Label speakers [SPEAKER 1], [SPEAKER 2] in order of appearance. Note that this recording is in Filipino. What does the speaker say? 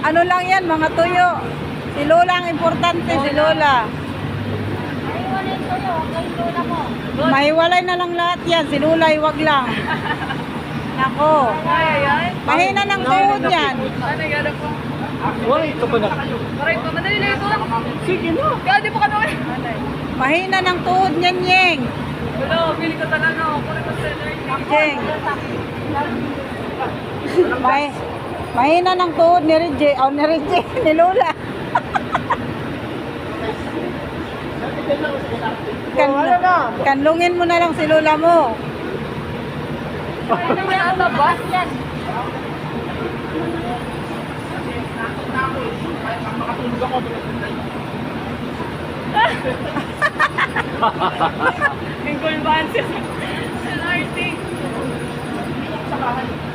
[SPEAKER 1] Ano lang yan, mga tuyo. Si Lola ang importante, si Lola.
[SPEAKER 2] Mahiwalay tuyo, kay Lola mo.
[SPEAKER 1] Mahiwalay na lang lahat yan, si Lola wag lang. Nako. Mahina ng tuhod yan.
[SPEAKER 3] Ano yan po?
[SPEAKER 4] Wala ito pa na.
[SPEAKER 3] Maray po, madali lang ito.
[SPEAKER 4] Sige na.
[SPEAKER 3] Kaya di po ka naman.
[SPEAKER 1] Mahina ng tuhod niyan, Yeng.
[SPEAKER 3] Wala, pili ko talaga. Kunin ko sa energy.
[SPEAKER 1] Jeng. Mahina ng tuhod ni Reggie. Oh, ni Reggie, ni Lola. Kanlungin mo na lang si Lola mo.
[SPEAKER 3] Ano naman natabas?
[SPEAKER 2] Yan.
[SPEAKER 4] Makatulog ako.
[SPEAKER 3] Yung convances. Sa arting.
[SPEAKER 4] Sa bahay.